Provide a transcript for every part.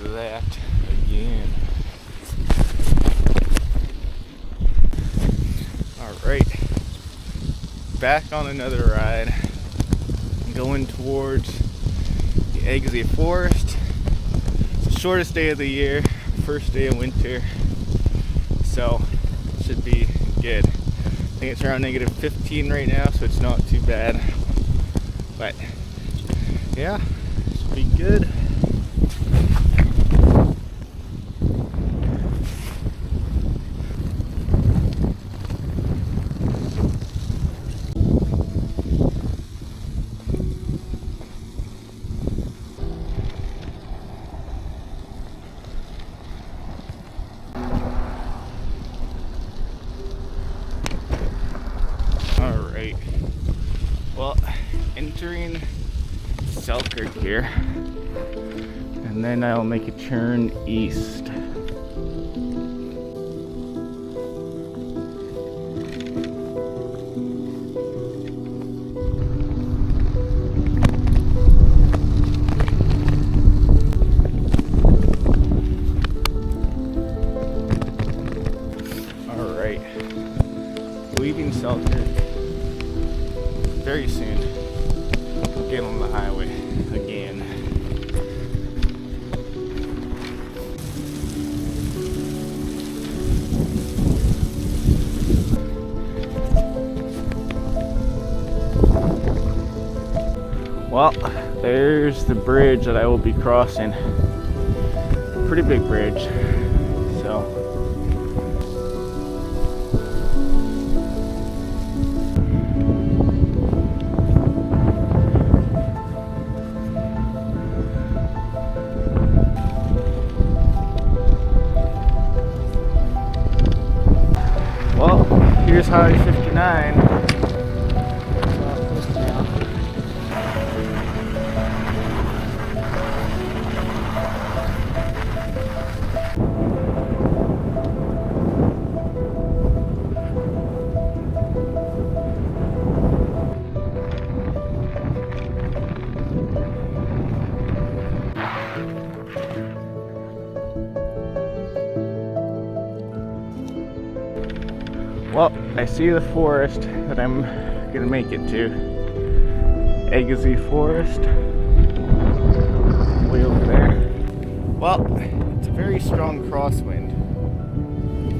that again. Alright, back on another ride, going towards the Agizzi Forest. It's the shortest day of the year, first day of winter, so it should be good. I think it's around negative 15 right now, so it's not too bad, but yeah, should be good. Alright, well, entering Selkirk here, and then I'll make a turn east. Alright, leaving Selkirk very soon. We'll get on the highway again. Well, there's the bridge that I will be crossing. Pretty big bridge. So here's Highway 59. Well, I see the forest that I'm gonna make it to. Agizzi Forest. Way over there. Well, it's a very strong crosswind.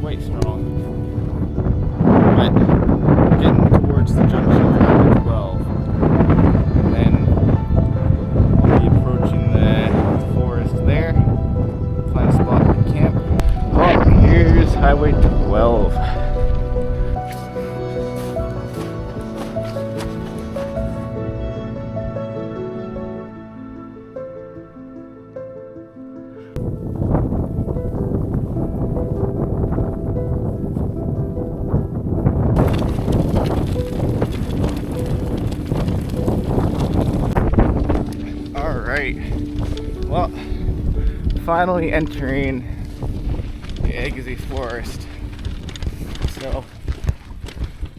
Quite strong. But getting towards the junction of Highway 12. And then I'll be approaching the forest there. Find a spot to camp. Well, here's Highway 12. Well, finally entering the Agizzi Forest. So,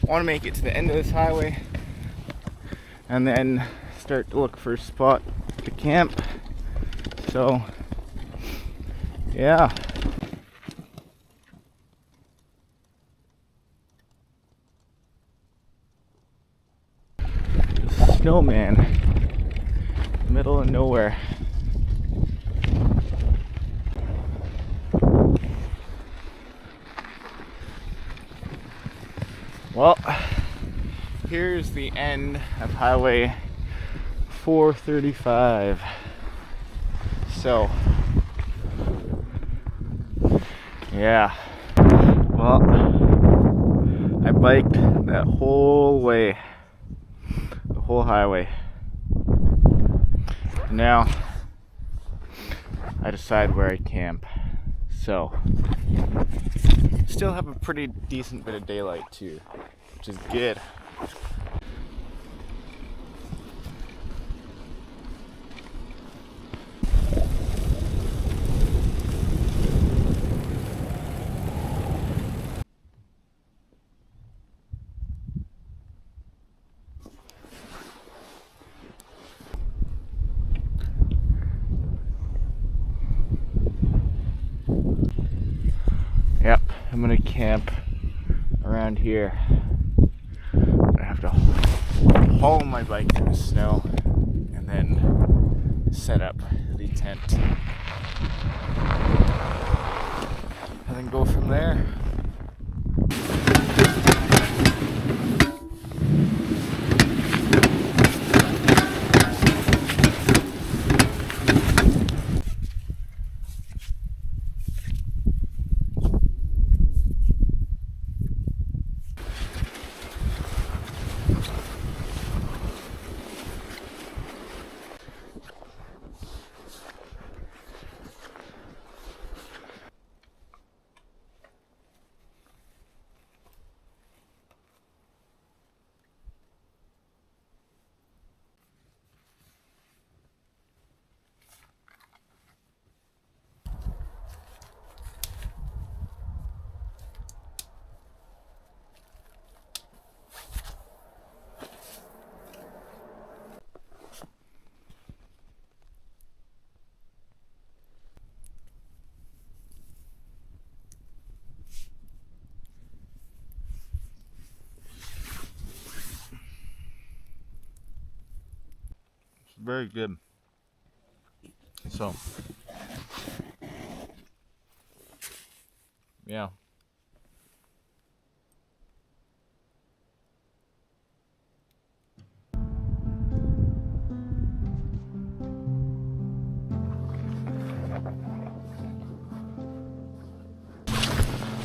I want to make it to the end of this highway and then start to look for a spot to camp. So, yeah. Snowman. Middle of nowhere. Well, here's the end of Highway 435. So, yeah. Well, I biked that whole way, the whole highway. Now I decide where I camp. So still have a pretty decent bit of daylight too, which is good. Yep, I'm gonna camp around here. I have to haul my bike through the snow and then set up the tent. And then go from there. Very good. So, yeah.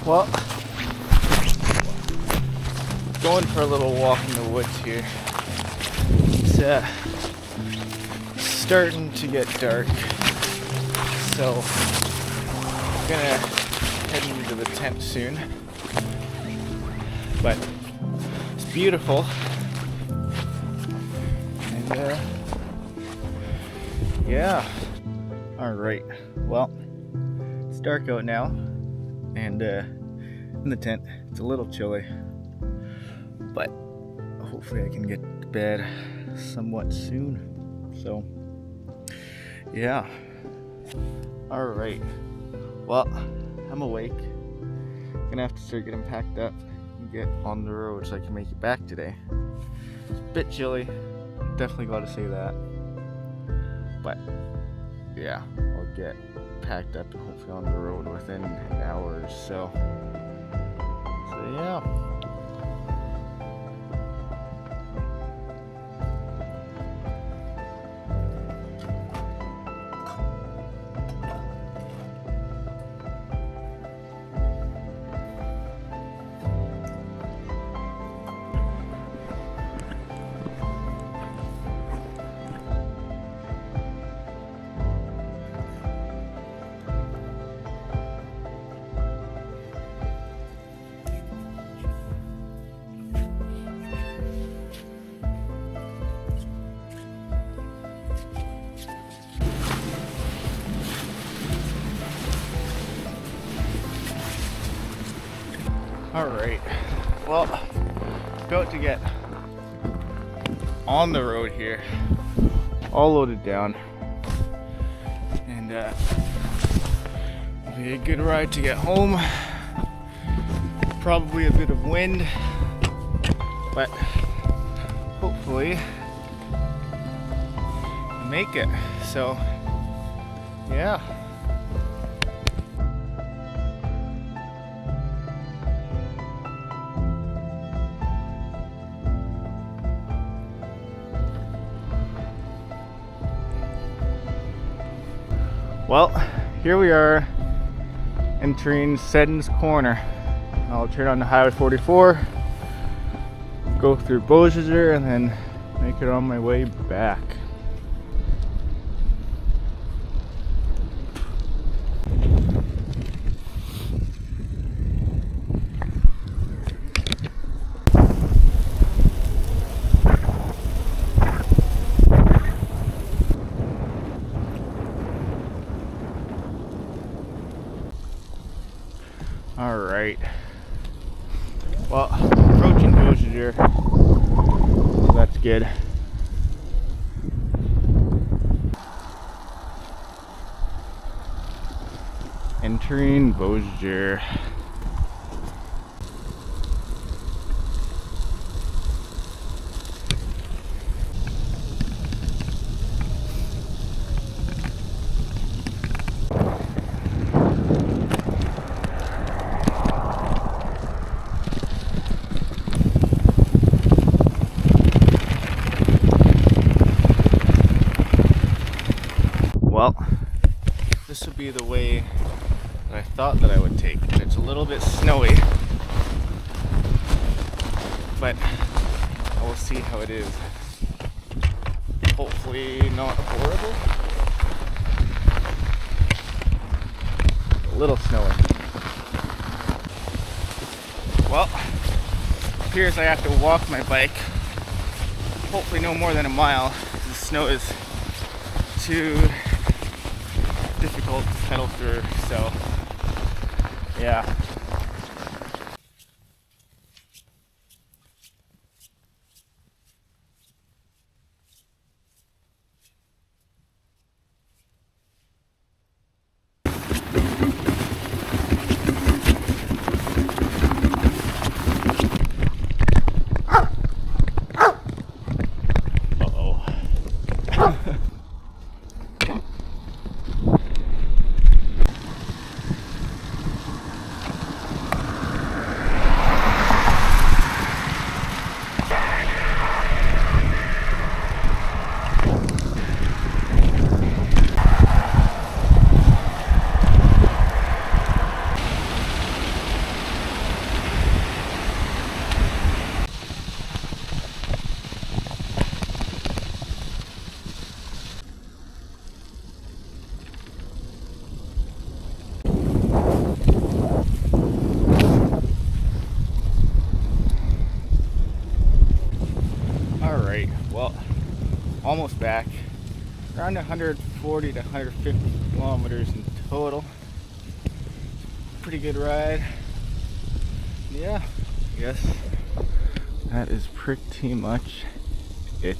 Well, going for a little walk in the woods here. It's starting to get dark, so I'm gonna head into the tent soon. But it's beautiful, and yeah. All right. Well, it's dark out now, and in the tent it's a little chilly, but hopefully I can get to bed somewhat soon. So yeah. All right. Well, I'm awake. Gonna have to start getting packed up and get on the road so I can make it back today. It's a bit chilly. Definitely got to say that. But yeah, I'll get packed up and hopefully on the road within an hour or so. So yeah. All right. Well, about to get on the road here, all loaded down, and it'll be a good ride to get home. Probably a bit of wind, but hopefully make it. So yeah. Well, here we are entering Seddon's Corner. I'll turn on the Highway 44, go through Beausejour, and then make it on my way back. All right. Well, approaching Beausejour, so that's good. Entering Beausejour. be the way that I thought that I would take. It's a little bit snowy, but I will see how it is. Hopefully not horrible. A little snowy. Well, appears I have to walk my bike. Hopefully no more than a mile. The snow is too difficult to pedal through, so yeah. Alright, well, almost back. Around 140 to 150 kilometers in total. Pretty good ride. Yeah, I guess that is pretty much it.